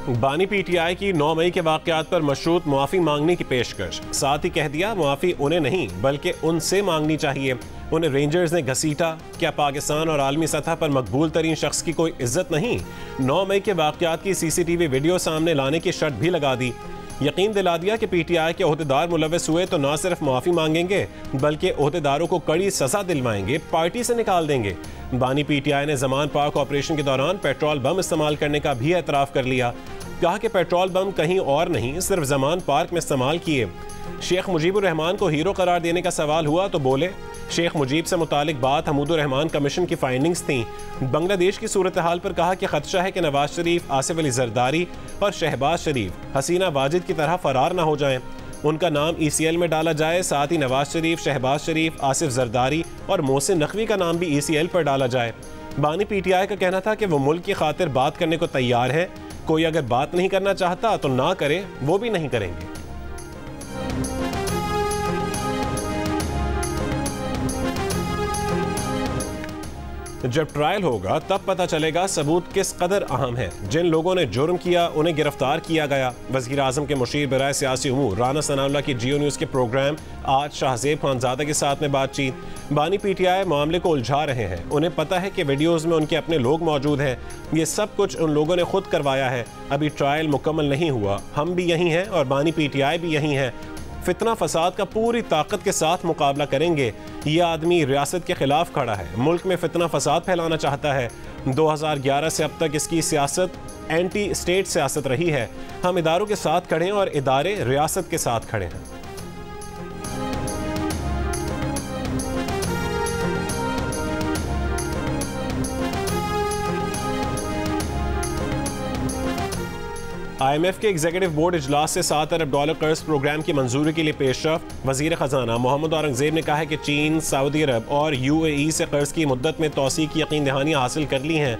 बानी पीटीआई की 9 मई के वाक़यात पर मशरूत मुआफ़ी मांगने की पेशकश, साथ ही कह दिया मुआफ़ी उन्हें नहीं बल्कि उनसे मांगनी चाहिए। उन्हें रेंजर्स ने घसीटा, क्या पाकिस्तान और आलमी सतह पर मकबूल तरीन शख्स की कोई इज्जत नहीं? 9 मई के वाक़यात की CCTV वीडियो सामने लाने की शर्त भी लगा दी। यकीन दिला दिया कि पीटीआई के ओहदेदार मुलव्वस हुए तो न सिर्फ माफ़ी मांगेंगे बल्कि ओहदेदारों को कड़ी सज़ा दिलवाएंगे, पार्टी से निकाल देंगे। बानी पीटीआई ने ज़मान पाक ऑपरेशन के दौरान पेट्रोल बम इस्तेमाल करने का भी एतराफ़ कर लिया। कहा कि पेट्रोल बम कहीं और नहीं सिर्फ ज़मान पार्क में इस्तेमाल किए। शेख मुजीबुर रहमान को हीरो करार देने का सवाल हुआ तो बोले, शेख मुजीब से मुतालिक बात हमूदुर रहमान कमीशन की फाइंडिंग्स थी। बांग्लादेश की सूरत हाल पर कहा कि खदशा है कि नवाज शरीफ, आसिफ अली जरदारी और शहबाज शरीफ हसीना वाजिद की तरह फरार ना हो जाएं। उनका नाम ECL में डाला जाए, साथ ही नवाज शरीफ, शहबाज शरीफ, आसिफ जरदारी और मोहसिन नकवी का नाम भी ECL पर डाला जाए। बानी पीटीआई का कहना था कि वो मुल्क की खातिर बात करने को तैयार है, कोई अगर बात नहीं करना चाहता तो ना करे, वो भी नहीं करेंगे। जब ट्रायल होगा तब पता चलेगा सबूत किस कदर अहम है। जिन लोगों ने जुर्म किया उन्हें गिरफ्तार किया गया। वज़ीर आज़म के मुशीर बराए सियासी उमूर राना सनाउल्लाह की जियो न्यूज़ के प्रोग्राम आज शाहज़ेब खानज़ादा के साथ में बातचीत। बानी पीटीआई मामले को उलझा रहे हैं, उन्हें पता है कि वीडियोज़ में उनके अपने लोग मौजूद हैं। ये सब कुछ उन लोगों ने खुद करवाया है। अभी ट्रायल मुकम्मल नहीं हुआ, हम भी यहीं हैं और बानी पीटीआई भी यहीं है। फितना फसाद का पूरी ताकत के साथ मुकाबला करेंगे। ये आदमी रियासत के खिलाफ खड़ा है, मुल्क में फितना फसाद फैलाना चाहता है। 2011 से अब तक इसकी सियासत एंटी स्टेट सियासत रही है। हम इदारों के साथ खड़े हैं और इदारे रियासत के साथ खड़े हैं। IMF के एग्जीक्यूटिव बोर्ड इजलास से $7 अरब कर्ज प्रोग्राम की मंजूरी के लिए पेशरफ। वजीर खजाना मोहम्मद औरंगजेब ने कहा है कि चीन, सऊदी अरब और UAE से कर्ज की मुद्दत में तौसी की यकीन दहानियाँ हासिल कर ली हैं।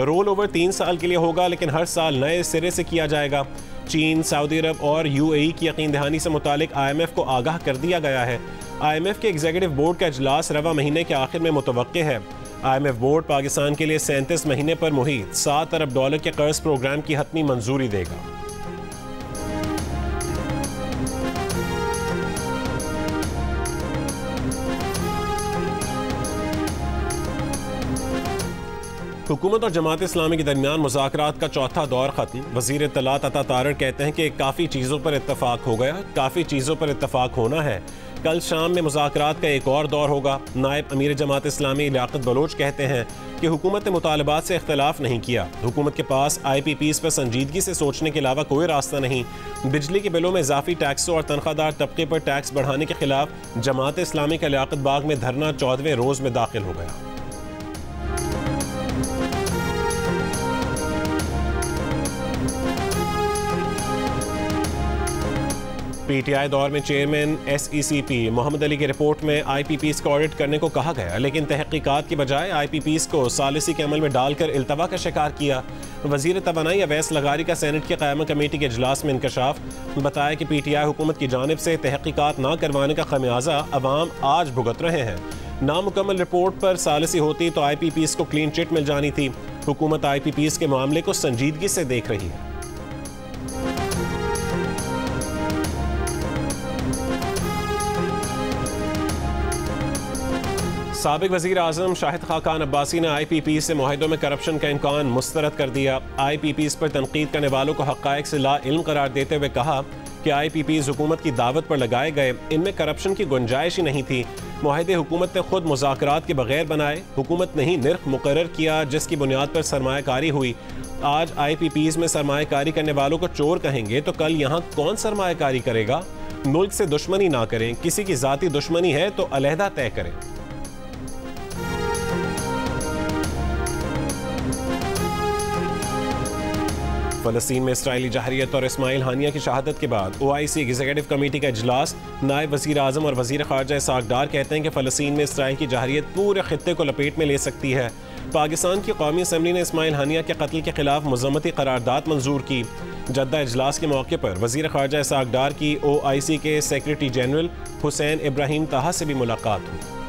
रोल ओवर 3 साल के लिए होगा, लेकिन हर साल नए सिरे से किया जाएगा। चीन, सऊदी अरब और UAE की यकीन दहानी से मुतालिक IMF को आगाह कर दिया गया है। IMF के एग्जीक्यूटिव बोर्ड का इजलास रवा महीने के आखिर में मुतवक्के है। IMF बोर्ड पाकिस्तान के लिए 37 महीने पर मुहित $7 अरब के कर्ज प्रोग्राम की हतमी मंजूरी देगा। हुकूमत और जमात इस्लामी के दरमियान मुज़ाकरात का चौथा दौर खत्म। वज़ीर इत्तलात अता तारड़ कहते हैं कि काफ़ी चीज़ों पर इत्तफाक हो गया, काफ़ी चीज़ों पर इत्तफाक होना है। कल शाम में मुज़ाकरात का एक और दौर होगा। नायब अमीर जमात इस्लामी लियाकत बलोच कहते हैं कि हुकूमत ने मुतालबात से इख्तलाफ नहीं किया। हुकूमत के पास IPPs पर संजीदगी से सोचने के अलावा कोई रास्ता नहीं। बिजली के बिलों में इजाफी टैक्सों और तनख्वाहदार तबके पर टैक्स बढ़ाने के खिलाफ जमात इस्लामी का लियाकत बाग में धरना 14वें रोज़ में दाखिल हो गया। PTI दौर में चेयरमैन SECP मोहम्मद अली की रिपोर्ट में IPPs को ऑडिट करने को कहा गया, लेकिन तहकीकात की बजाय IPPs को सालिसी के अमल में डालकर इल्तवा का शिकार किया। वजीर तवानाई अवैस लगारी का सेनेट की क़यामा कमेटी के इजलास में इंकशाफ। बताया कि PTI हुकूमत की जानिब से तहकीकात न करवाने का खमियाजा अवाम आज भुगत रहे हैं। नामुकम्मल रिपोर्ट पर सालिसी होती तो IPPs को क्लीन चिट मिल जानी थी। हुकूमत IPPs के मामले को संजीदगी से देख रही है। साबिक वज़ीर आज़म शाहिद खाकान अब्बासी ने IPPs से मुआहिदों में करप्शन का इम्कान मुस्तरद कर दिया। IPPs पर तनकीद करने वालों को हक़ाइक़ से ला इल्म करार देते हुए कहा कि IPPs हुकूमत की दावत पर लगाए गए, इनमें करप्शन की गुंजाइश ही नहीं थी। मुआहिदे हुकूमत ने खुद मुज़ाकरात के बगैर बनाए, हुकूमत ने ही निर्ख मुकर्रर किया जिसकी बुनियाद पर सरमायाकारी हुई। आज IPPs में सरमायाकारी करने वालों को चोर कहेंगे तो कल यहाँ कौन सरमायाकारी करेगा? मुल्क से दुश्मनी ना करें, किसी की ज़ाती दुश्मनी है तो अलहदा तय करें। फ़लस्तीन में इसराइली जहरियत और इस्माइल हानिया की शहादत के बाद OIC एग्जीक्यूटिव कमेटी का इजलास। नायब वज़ीर आज़म और वज़ीर ख़ारजा इसहाक़ डार कहते हैं कि फ़लस्तीन में इसराइल की जहरियत पूरे खित्ते को लपेट में ले सकती है। पाकिस्तान की कौमी असम्बली ने इस्माइल हानिया के कत्ल के खिलाफ मज़म्मती करारदाद मंजूर की। जद्दा इजलास के मौके पर वज़ीर ख़ारजा इसहाक़ डार की OIC के सेक्रेटरी जनरल हुसैन इब्राहिम ताहा से भी मुलाकात हुई।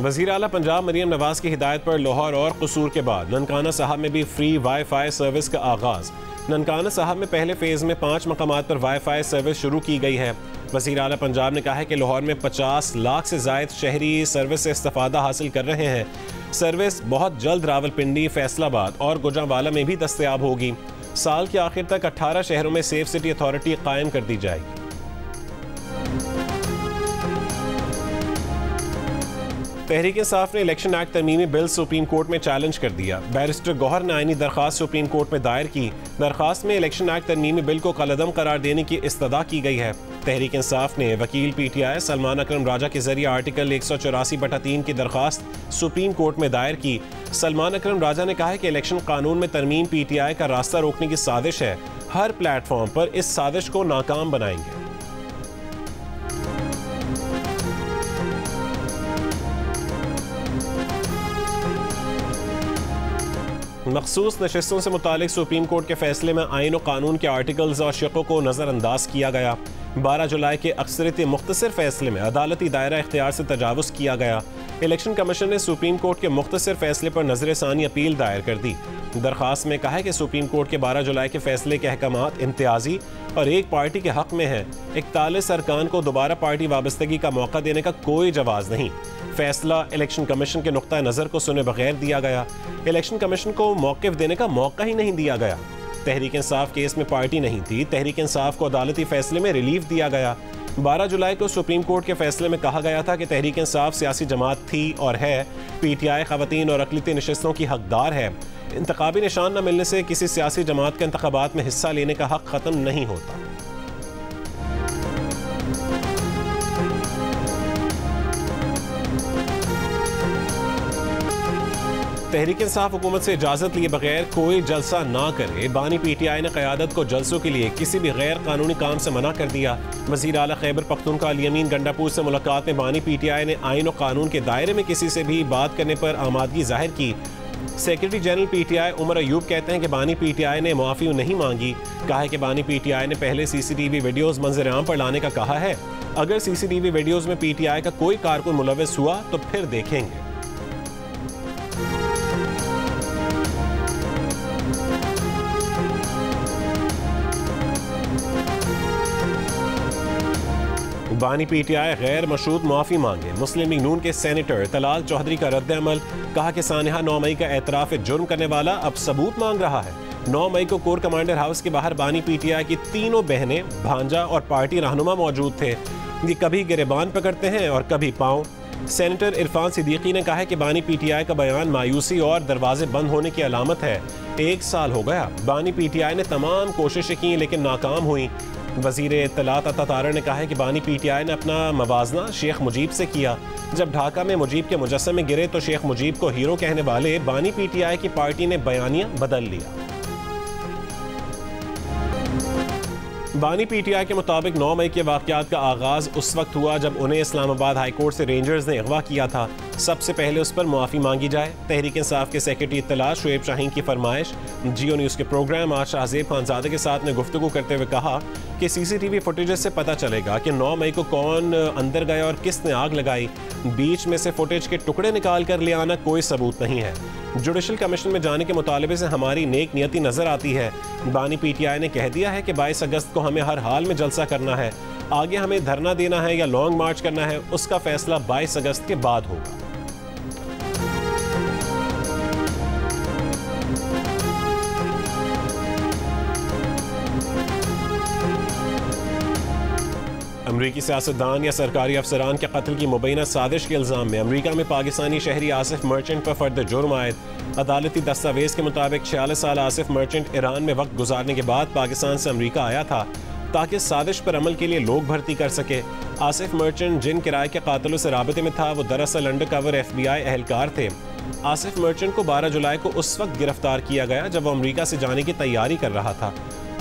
वज़ीर आला पंजाब मरीम नवाज की हिदायत पर लाहौर और कसूर के बाद ननकाना साहब में भी फ्री वाईफाई सर्विस का आगाज़। ननकाना साहब में पहले फेज़ में 5 मकामात पर वाईफाई सर्विस शुरू की गई है। वज़ीर आला पंजाब ने कहा है कि लाहौर में 50 लाख से ज़ायद शहरी सर्विस से इस्तिफ़ादा हासिल कर रहे हैं। सर्विस बहुत जल्द रावलपिंडी, फैसलाबाद और गुजरांवाला में भी दस्तयाब होगी। साल के आखिर तक 18 शहरों में सेफ सिटी अथॉरिटी कायम कर दी जाएगी। तहरीक इंसाफ ने इलेक्शन एक्ट तरमीमी बिल सुप्रीम कोर्ट में चैलेंज कर दिया। बैरिस्टर गौहर ने आईनी दरख्वास्त सुप्रीम कोर्ट में दायर की। दरख्वास्त में इलेक्शन एक्ट तरमीमी बिल को कलअदम करार देने की इस्तदा की गई है। तहरीक इंसाफ ने वकील PTI सलमान अकरम राजा के जरिए आर्टिकल 184/3 की दरख्वास्त सुप्रीम कोर्ट में दायर की। सलमान अकरम राजा ने कहा है कि इलेक्शन कानून में तरमीम PTI का रास्ता रोकने की साजिश है। हर प्लेटफॉर्म पर इस साजिश को नाकाम बनाएंगे। मखसूस नशिस्तों से मुतालिक सुप्रीम कोर्ट के फैसले में आईन और कानून के आर्टिकल्स और शिकों को नज़रअंदाज किया गया। 12 जुलाई के अक्सरियती मुख्तसर फैसले में अदालती दायरा इख्तियार से तजावुज़ किया गया। इलेक्शन कमीशन ने सुप्रीम कोर्ट के मुख्तसर फैसले पर नज़र-ए-सानी अपील दायर कर दी। दरख्वास्त में कहा है कि सुप्रीम कोर्ट के 12 जुलाई के फैसले के अहकामात इम्तियाजी और एक पार्टी के हक में है। 41 अरकान को दोबारा पार्टी वाबस्तगी का मौका देने का कोई जवाज़ नहीं। फैसला इलेक्शन कमीशन के नुक्ता नज़र को सुने बगैर दिया गया। इलेक्शन कमीशन को मौक़िफ़ देने का मौका ही नहीं दिया गया। तहरीक इंसाफ केस में पार्टी नहीं थी। तहरीक इंसाफ को अदालती फैसले में रिलीफ दिया गया। 12 जुलाई को सुप्रीम कोर्ट के फैसले में कहा गया था कि तहरीक इंसाफ सियासी जमात थी और है। PTI ख़वातीन और अक़लियती नशिस्तों की हकदार है। इंतखाबी निशान न मिलने से किसी सियासी जमात के इंतखाबात में हिस्सा लेने का हक ख़त्म नहीं होता। तहरीक इंसाफ हुकूमत से इजाज़त लिए बगैर कोई जलसा ना करे। बानी PTI ने क़यादत को जलसों के लिए किसी भी गैर कानूनी काम से मना कर दिया। वज़ीर आला खैबर पख्तूनख्वा अली अमीन गंडापुर से मुलाकात में बानी PTI ने आईन और कानून के दायरे में किसी से भी बात करने पर आमादगी जाहिर की। Secretary general PTI Umar Ayub कहते हैं कि बानी PTI ने मुआफ़ी नहीं मांगी। कहा है कि बानी PTI ने पहले CCTV वीडियोज़ मंजर-ए-आम पर लाने का कहा है। अगर CCTV वीडियोज़ में PTI का कोई कारकुन मुलव्वस हुआ तो फिर देखेंगे। बानी PTI गैर मशरूत मुआफ़ी मांगे। मुस्लिम लीग नून के सेनेटर तलाल चौधरी का रद्द-ए-अमल। कहा कि सानिहा 9 मई का एतराफ़ जुर्म करने वाला अब सबूत मांग रहा है। 9 मई को कोर कमांडर हाउस के बाहर बानी PTI की तीनों बहनें, भांजा और पार्टी रहनुमा मौजूद थे। ये कभी गिरेबान पकड़ते हैं और कभी पाँव। सेनेटर इरफान सिद्दीकी ने कहा है कि बानी PTI का बयान मायूसी और दरवाजे बंद होने की अलामत है। 1 साल हो गया। बानी PTI ने तमाम कोशिशें की लेकिन नाकाम हुई। वज़ीर इत्तलात अता तारर ने कहा है कि बानी PTI ने अपना मवाजना शेख मुजीब से किया। जब ढाका में मुजीब के मुजस्समे गिरे तो शेख मुजीब को हीरो कहने वाले बानी PTI की पार्टी ने बयानिया बदल लिया। बानी PTI के मुताबिक 9 मई के वाक़यात का आगाज़ उस वक्त हुआ जब उन्हें इस्लामाबाद हाई कोर्ट से रेंजर्स ने अगवा किया था। सबसे पहले उस पर मुआफ़ी मांगी जाए। तहरीक इंसाफ के सेक्रेटरी इत्तलात शुएब शाहीन की फरमाइश। जियो न्यूज़ के प्रोग्राम आज शाहजेब खानजादे के साथ ने गुफ्तगू करते हुए कहा कि CCTV फुटेजेस से पता चलेगा कि 9 मई को कौन अंदर गया और किसने आग लगाई। बीच में से फुटेज के टुकड़े निकाल कर ले आना कोई सबूत नहीं है। जुडिशल कमीशन में जाने के मुतालबे से हमारी नेक नियति नजर आती है। बानी PTI ने कह दिया है कि 22 अगस्त को हमें हर हाल में जलसा करना है। आगे हमें धरना देना है या लॉन्ग मार्च करना है, उसका फैसला 22 अगस्त के बाद होगा। अमरीकी सियासतदान या सरकारी अफसरान के कत्ल की मुबैना साजिश के इल्ज़ाम में अमरीका में पाकिस्तानी शहरी आसिफ मर्चेंट पर फर्द जुर्म आयद। अदालती दस्तावेज़ के मुताबिक 46 साल आसिफ मर्चेंट ईरान में वक्त गुजारने के बाद पाकिस्तान से अमरीका आया था ताकि साजिश पर अमल के लिए लोग भर्ती कर सके। आसिफ मर्चेंट जिन किराए के कातिलों से राबते में था वो दरअसल अंडर कवर FBI एहलकार थे। आसिफ मर्चेंट को 12 जुलाई को उस वक्त गिरफ्तार किया गया जब वो अमरीका से जाने की तैयारी कर रहा था।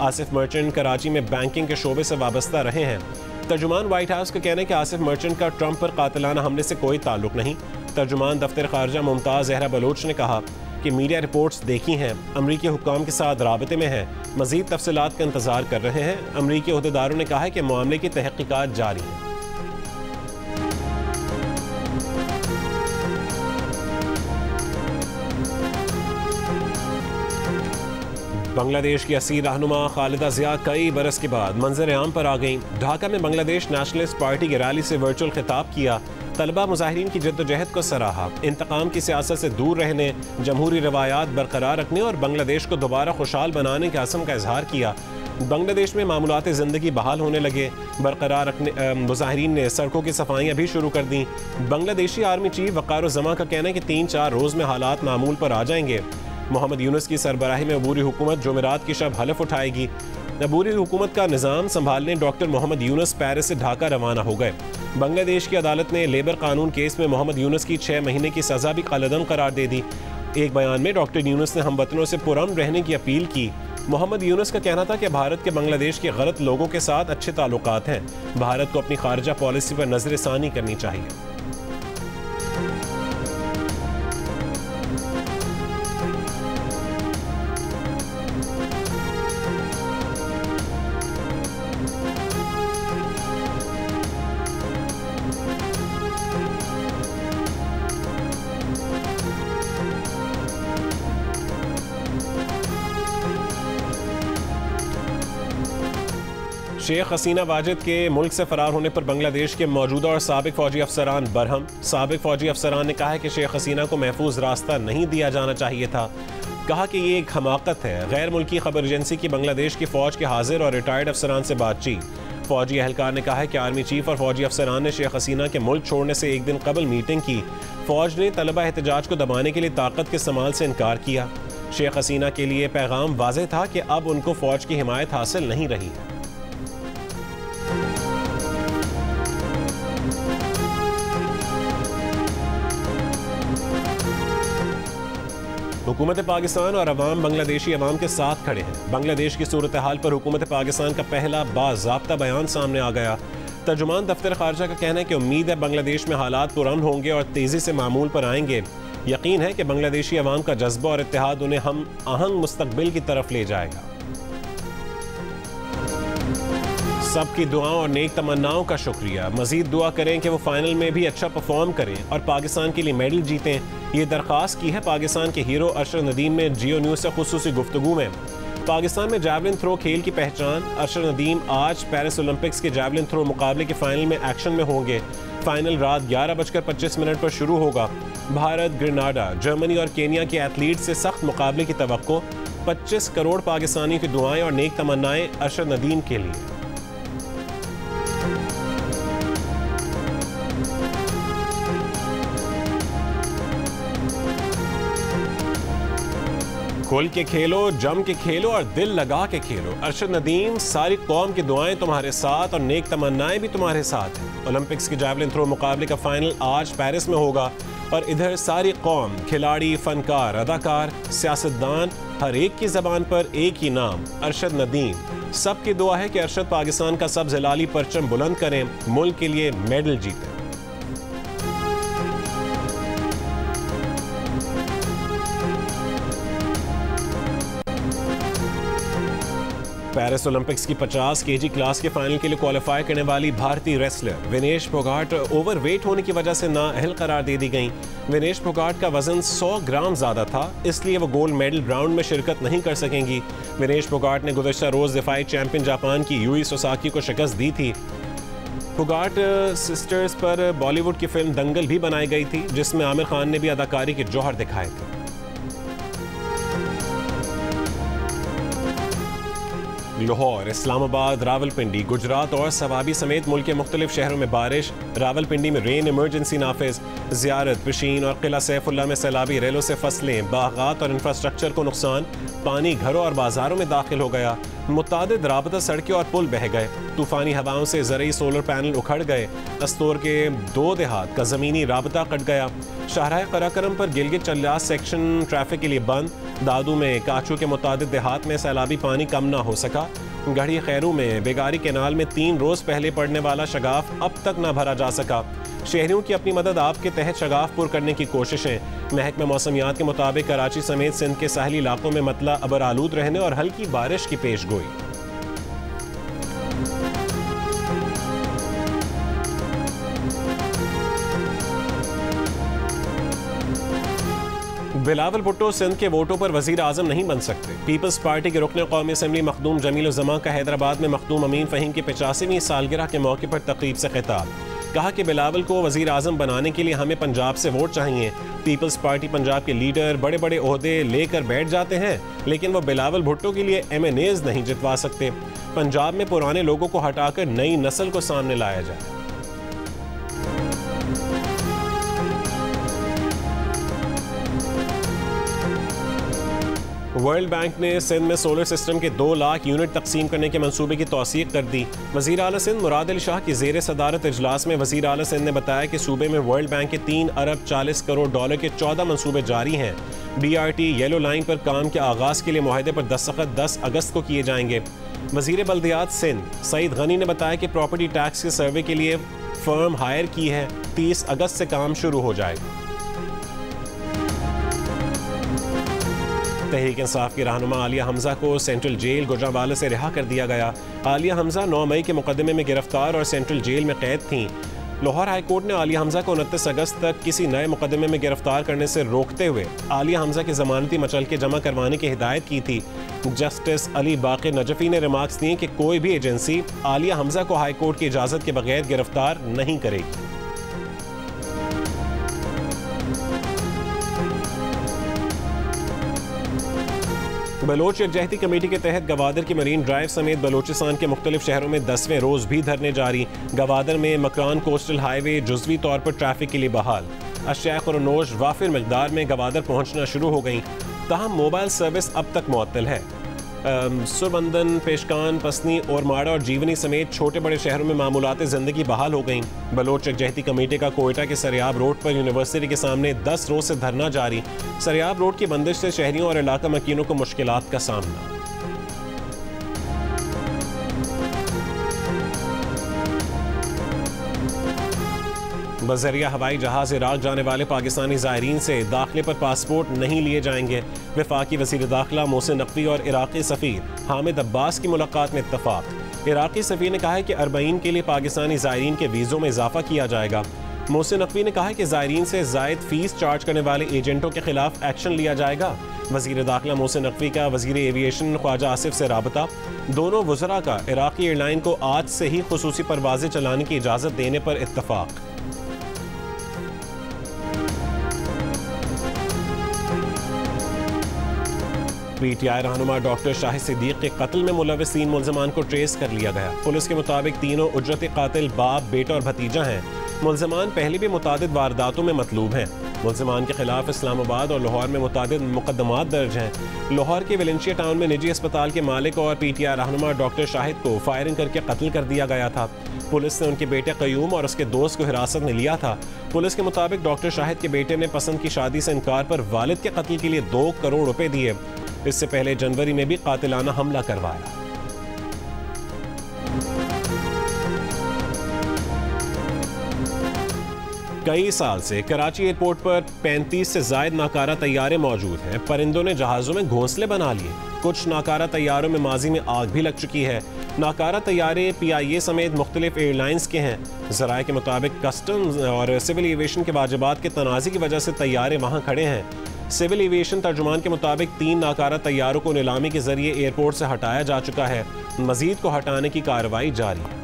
आसिफ मर्चेंट कराची में बैंकिंग के शोबे से वाबस्ता रहे हैं। तर्जुमान व्हाइट हाउस का कहना है कि आसिफ मर्चेंट का ट्रंप पर कातिलाना हमले से कोई ताल्लुक नहीं। तर्जुमान दफ्तर खारजा मुमताज़ ज़हरा बलोच ने कहा कि मीडिया रिपोर्ट्स देखी हैं, अमरीकी हुक्काम के साथ राबते में हैं, मज़ीद तफसीलात का इंतज़ार कर रहे हैं। अमरीकी ओहदेदारों ने कहा है कि मामले की तहक़ीक़ात जारी है। बांग्लादेश की असीर रहनुमा खालिदा जिया कई बरस के बाद मंजर आम पर आ गईं। ढाका में बांग्लादेश नेशनलिस्ट पार्टी की रैली से वर्चुअल खिताब किया। तलबा मुजाहिरीन की जद्दोजहद को सराहा। इंतकाम की सियासत से दूर रहने, जमहूरी रवायात बरकरार रखने और बांग्लादेश को दोबारा खुशहाल बनाने के अज़्म का इजहार किया। बांग्लादेश में मामूलात ज़िंदगी बहाल होने लगे। बरकरार रखने मुजाहिरीन ने सड़कों की सफाइयाँ भी शुरू कर दी। बांग्लादेशी आर्मी चीफ वक़ार उज़्ज़मा का कहना है कि 3-4 रोज़ में हालात मामूल पर आ जाएंगे। मोहम्मद यूनुस की सरबराही में अबूरी हुकूमत जुमेरात की शब हलफ उठाएगी। अबूरी हुकूमत का निज़ाम संभालने डॉक्टर मोहम्मद यूनुस पेरिस से ढाका रवाना हो गए। बांग्लादेश की अदालत ने लेबर कानून केस में मोहम्मद यूनुस की 6 महीने की सज़ा भी कलअदम करार दे दी। एक बयान में डॉक्टर यूनुस ने हमवतनों से पुरअमन रहने की अपील की। मोहम्मद यूनुस का कहना था कि भारत के बांग्लादेश के गलत लोगों के साथ अच्छे ताल्लुकात हैं। भारत को अपनी खारजा पॉलिसी पर नजरसानी करनी चाहिए। शेख हसीना वाजिद के मुल्क से फरार होने पर बांग्लादेश के मौजूदा और साबिक फौजी अफसरान बरहम। साबिक फौजी अफसरान ने कहा है कि शेख हसीना को महफूज रास्ता नहीं दिया जाना चाहिए था। कहा कि ये एक हमाकत है। गैर मुल्की खबर एजेंसी की बांग्लादेश की फ़ौज के हाजिर और रिटायर्ड अफसरान से बातचीत। फ़ौजी एहलकार ने कहा है कि आर्मी चीफ और फौजी अफसरान ने शेख हसीना के मुल्क छोड़ने से एक दिन कबल मीटिंग की। फ़ौज ने तलबा एहतजाज को दबाने के लिए ताकत के इस्तेमाल से इनकार किया। शेख हसीना के लिए पैगाम वाज़ेह था कि अब उनको फ़ौज की हिमायत हासिल नहीं रही है। हुकूमत पाकिस्तान और अवाम बांग्लादेशी अवाम के साथ खड़े हैं। बांग्लादेश की सूरत हाल पर हुकूमत पाकिस्तान का पहला बाज़ाब्ता बयान सामने आ गया। तर्जुमान दफ्तर खारजा का कहना है कि उम्मीद है बांग्लादेश में हालात पुरअमन होंगे और तेज़ी से मामूल पर आएंगे। यकीन है कि बांग्लादेशी अवाम का जज्बा और इत्तेहाद उन्हें हम आहंग मुस्तकबिल की तरफ ले जाएगा। सबकी दुआओं और नेक तमन्नाओं का शुक्रिया। मजीद दुआ करें कि वो फाइनल में भी अच्छा परफॉर्म करें और पाकिस्तान के लिए मेडल जीतें। ये दरख्वास्त की है पाकिस्तान के हीरो अरशद नदीम ने जियो न्यूज़ से खुसूसी गुफ्तगू में। पाकिस्तान में जैवलिन थ्रो खेल की पहचान। अरशद नदीम आज पेरिस ओलंपिक्स के जैवलिन थ्रो मुकाबले के फाइनल में एक्शन में होंगे। फाइनल रात 11:25 पर शुरू होगा। भारत, ग्रेनाडा, जर्मनी और केनिया के एथलीट से सख्त मुकाबले की तवक्को। 25 करोड़ पाकिस्तानियों की दुआएं और नेक तमन्नाएं अरशद नदीम के लिए। खुल के खेलो, जम के खेलो और दिल लगा के खेलो। अरशद नदीम, सारी कौम की दुआएं तुम्हारे साथ और नेक तमन्नाएं भी तुम्हारे साथ हैं। ओलंपिक्स के जैवलिन थ्रो मुकाबले का फाइनल आज पेरिस में होगा और इधर सारी कौम, खिलाड़ी, फनकार, अदाकार, सियासतदान, हर एक की ज़बान पर एक ही नाम, अरशद नदीम। सबकी दुआ है कि अरशद पाकिस्तान का सब्ज़ हिलाली परचम बुलंद करें, मुल्क के लिए मेडल जीतें। पेरिस ओलंपिक्स की 50 केजी क्लास के फाइनल के लिए क्वालिफाई करने वाली भारतीय रेसलर विनेश फोगाट ओवरवेट होने की वजह से नाअहल करार दे दी गई। विनेश फोगाट का वजन 100 ग्राम ज़्यादा था, इसलिए वो गोल्ड मेडल राउंड में शिरकत नहीं कर सकेंगी। विनेश फोगाट ने गुज़श्ता रोज़ दिफाई चैंपियन जापान की यूई सोसाकी को शिकस्त दी थी। फोगाट सिस्टर्स पर बॉलीवुड की फिल्म दंगल भी बनाई गई थी, जिसमें आमिर खान ने भी अदाकारी के जौहर दिखाए थे। लाहौर, इस्लामाबाद, रावलपिंडी, गुजरात और सवाबी समेत मुल्क के मुख्तलिफ शहरों में बारिश। रावलपिंडी में रेन इमरजेंसी नाफिज। ज़ियारत, पिशीन और किला सैफुल्ला में सैलाबी रेलों से फसलें, बागात और इंफ्रास्ट्रक्चर को नुकसान। पानी घरों और बाजारों में दाखिल हो गया। मुतादिद राबता सड़कें और पुल बह गए। तूफ़ानी हवाओं से ज़रूरी सोलर पैनल उखड़ गए। अस्तोर के 2 देहात का ज़मीनी राबता कट गया। शाहराह कराकरम पर गिलगित चल्लास सेक्शन ट्रैफिक के लिए बंद। दादू में काचू के मुतादिद देहात में सैलाबी पानी कम ना हो सका। गढ़ी खैरू में बेगारी केनाल में 3 रोज़ पहले पड़ने वाला शगाफ अब तक न भरा जा सका। शहरियों की अपनी मदद आप के तहत शगाफ पुर करने की कोशिशें। महकमा मौसमियात के मुताबिक कराची समेत सिंध के साहली इलाकों में मतला अबर आलूद रहने और हल्की बारिश की पेश गोई। बिलावल भुट्टो सिंध के वोटों पर वजीर आजम नहीं बन सकते। पीपल्स पार्टी के रुकन कौमी असम्बली मखदूम जमील उज़ ज़मा का हैदराबाद में मखदूम अमीन फ़हीम की 85वीं सालगिरह के मौके पर तकरीब से खिताब। कहा कि बिलावल को वजीर आजम बनाने के लिए हमें पंजाब से वोट चाहिए। पीपल्स पार्टी पंजाब के लीडर बड़े बड़े ओहदे लेकर बैठ जाते हैं, लेकिन वो बिलावल भुट्टो के लिए MNAs नहीं जितवा सकते। पंजाब में पुराने लोगों को हटाकर नई नस्ल को सामने लाया जाए। वर्ल्ड बैंक ने सिंध में सोलर सिस्टम के 2 लाख यूनिट तकसीम करने के मंसूबे की तौसीक कर दी। वज़ीर आला सिंध मुराद अली शाह की ज़ेर सदारत इजलास में वज़ीर आला सिंध ने बताया कि सूबे में वर्ल्ड बैंक के 3 अरब 40 करोड़ डॉलर के 14 मंसूबे जारी हैं। BRT येलो लाइन पर काम के आगाज़ के लिए मुआहदे पर दस्तखत 10 अगस्त को किए जाएंगे। वज़ीर बल्दियात सिंध सईद गनी ने बताया कि प्रॉपर्टी टैक्स के सर्वे के लिए फर्म हायर की है। 30 अगस्त से काम शुरू हो जाएगा। तहरीक इंसाफ की रहनुमा आलिया हमजा को सेंट्रल जेल गुजरांवाला से रिहा कर दिया गया। आलिया हमजा 9 मई के मुकदमे में गिरफ्तार और सेंट्रल जेल में कैद थीं। लाहौर हाई कोर्ट ने आलिया हमजा को 29 अगस्त तक किसी नए मुकदमे में गिरफ्तार करने से रोकते हुए आलिया हमजा की जमानती मचलके जमा करवाने की हिदायत की थी। जस्टिस अली बाक़िर नजफी ने रिमार्क्स दिए कि कोई भी एजेंसी आलिया हमजा को हाई कोर्ट की इजाज़त के बगैर गिरफ्तार नहीं करेगी। बलोच यकजहती कमेटी के तहत गवादर की मरीन ड्राइव समेत बलोचिस्तान के मुख्तलिफ शहरों में 10वें रोज भी धरने जारी। गवादर में मकरान कोस्टल हाईवे जुज़वी तौर पर ट्रैफिक के लिए बहाल। अशिया खुरनोश वाफिर मकदार में गवादर पहुंचना शुरू हो गई, ताहम मोबाइल सर्विस अब तक मुअत्तल है। सुरबंदन, पेशकान, पसनी और माड़ा और जीवनी समेत छोटे बड़े शहरों में मामूलात ज़िंदगी बहाल हो गई। बलोच यकजहती कमेटी का कोयटा के सरियाब रोड पर यूनिवर्सिटी के सामने 10 रोज से धरना जारी। सरियाब रोड की बंदिश से शहरियों और इलाका मकीनों को मुश्किलात का सामना। बज़रिया हवाई जहाज इराक जाने वाले पाकिस्तानी ज़ायरीन से दाखिले पर पासपोर्ट नहीं लिए जाएंगे। वफाकी वज़ीर दाखिला मोहसिन नकवी और इराक़ी सफ़ीर हामिद अब्बास की मुलाकात में इत्तफ़ाक़। इराक़ी सफ़ीर ने कहा है कि अरबईन के लिए पाकिस्तानी ज़ायरीन के वीज़ों में इजाफा किया जाएगा। मोहसिन नकवी ने कहा है कि ज़ायरीन से ज़ायद फ़ीस चार्ज करने वाले एजेंटों के खिलाफ एक्शन लिया जाएगा। वज़ीर दाखिला मोहसिन नकवी का वज़ीर एविएशन ख्वाजा आसिफ से राबता। दोनों वज़रा का इराक़ी एयरलाइन को आज से ही खुसूसी परवाज़ें चलाने की इजाज़त देने पर इत्तफ़ाक़। PTI रहनुमा डॉक्टर शाहिद सिद्दीक के कत्ल में मुलविस 3 मुल्ज़मान को ट्रेस कर लिया गया। पुलिस के मुताबिक तीनों उजरती कातिल बाप, बेटा और भतीजा हैं। मुल्ज़मान पहले भी मुतादिद वारदातों में मतलूब हैं। मुल्ज़मान के खिलाफ इस्लामाबाद और लाहौर में मुतादिद मुकदमात दर्ज हैं। लाहौर के वेलेंशिया टाउन में निजी अस्पताल के मालिक और PTI रहनुमा डॉक्टर शाहिद को फायरिंग करके कत्ल कर दिया गया था। पुलिस ने उनके बेटे क़यूम और उसके दोस्त को हिरासत में लिया था। पुलिस के मुताबिक डॉक्टर शाहिद के बेटे ने पसंद की शादी से इनकार पर वालिद के कत्ल के लिए 2 करोड़ रुपए दिए। इससे पहले जनवरी में भी कातिलाना हमला करवाया। कई साल से कराची एयरपोर्ट पर 35 से ज़ायद नाकारा तैयारे मौजूद हैं। परिंदों ने जहाज़ों में घोंसले बना लिए। कुछ नाकारा तैयारों में माजी में आग भी लग चुकी है। नाकारा तैयारे PIA समेत मुख्तलिफ एयरलाइंस के हैं। ज़राए के मुताबिक कस्टम्स और सिविल एविएशन के वाजिबात के तनाज़ी की वजह से तैयारे वहाँ खड़े हैं। सिविल एविएशन तर्जुमान के मुताबिक 3 नाकारा तैयारों को नीलामी के जरिए एयरपोर्ट से हटाया जा चुका है। मजीद को हटाने की कार्रवाई जारी है।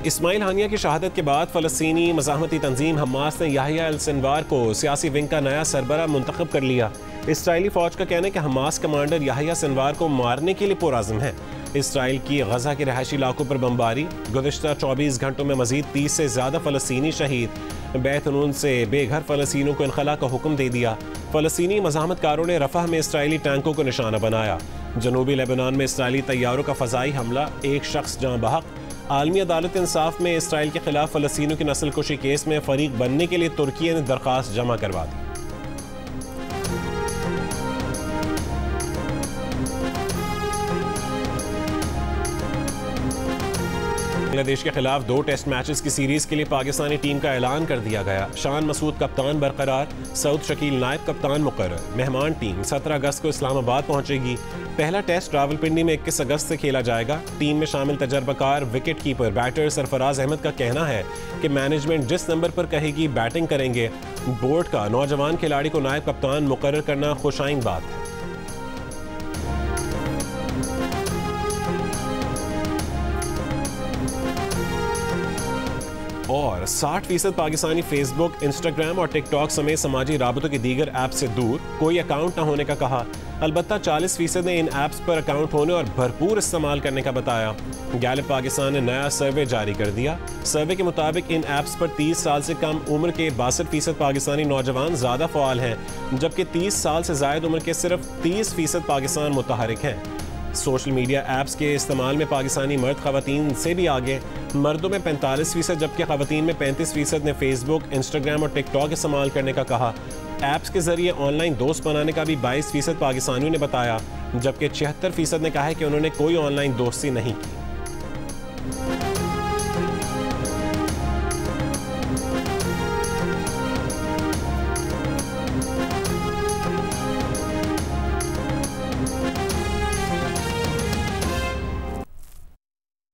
इस्माइल हानिया की शहादत के बाद फ़लस्तीनी मज़ाहमती तंजीम हमास ने याहिया अल सिनवार को सियासी विंग का नया सरबरा मुंतखब कर लिया। इसराइली फ़ौज का कहना है कि हमास कमांडर याहिया सिनवार को मारने के लिए पुरअज़्म है। इसराइल की गज़ा के रहायशी इलाकों पर बमबारी। गुज़िश्ता 24 घंटों में मज़ीद 30 से ज़्यादा फ़लस्तीनी शहीद। बैतनून से बेघर फ़लस्तीनियों को इनखला का हुक्म दे दिया। फ़लस्तीनी मज़ाहमतकारों ने रफ़ह में इसराइली टैंकों को निशाना बनाया। जनूबी लेबनान में इसराइली तैयारों का फ़ज़ाई हमला, 1 शख्स जाँ बहक। आलमी अदालत इंसाफ में इसराइल के खिलाफ फ़लस्तीनियों की नस्ल कुशी केस में फ़रीक बनने के लिए तुर्की ने दरख्वास्त जमा करवा दी। बांग्लादेश के खिलाफ 2 टेस्ट मैचेस की सीरीज के लिए पाकिस्तानी टीम का ऐलान कर दिया गया। शान मसूद कप्तान बरकरार, सऊद शकील नायब कप्तान मुकर्रर। मेहमान टीम 17 अगस्त को इस्लामाबाद पहुंचेगी। पहला टेस्ट रावलपिंडी में 21 अगस्त से खेला जाएगा। टीम में शामिल तजर्बाकार wicket keeper batter Sarfaraz Ahmed का कहना है कि मैनेजमेंट जिस नंबर पर कहेगी बैटिंग करेंगे। बोर्ड का नौजवान खिलाड़ी को नायब कप्तान मुकर्रर करना खुशाइन बात है। और 60% पाकिस्तानी फेसबुक, इंस्टाग्राम और टिकटॉक समेत समाजी राबतों की दीगर ऐप से दूर, कोई अकाउंट न होने का कहा। अलबत्ता 40% ने इन ऐप्स पर अकाउंट होने और भरपूर इस्तेमाल करने का बताया। गैलिप पाकिस्तान ने नया सर्वे जारी कर दिया। सर्वे के मुताबिक इन ऐप्स पर 30 साल से कम उम्र के 62% पाकिस्तानी नौजवान ज़्यादा फ़ाल हैं, जबकि 30 साल से ज़ायद उम्र के सिर्फ 30% पाकिस्तान मुतहरिक हैं। सोशल मीडिया ऐप्स के इस्तेमाल में पाकिस्तानी मर्द ख़वातीन से भी आगे। मर्दों में 45%, जबकि ख़वातीन में 35% ने फेसबुक, इंस्टाग्राम और टिकटॉक इस्तेमाल करने का कहा। ऐप्स के ज़रिए ऑनलाइन दोस्त बनाने का भी 22% पाकिस्तानियों ने बताया, जबकि 76% ने कहा है कि उन्होंने कोई ऑनलाइन दोस्ती नहीं की।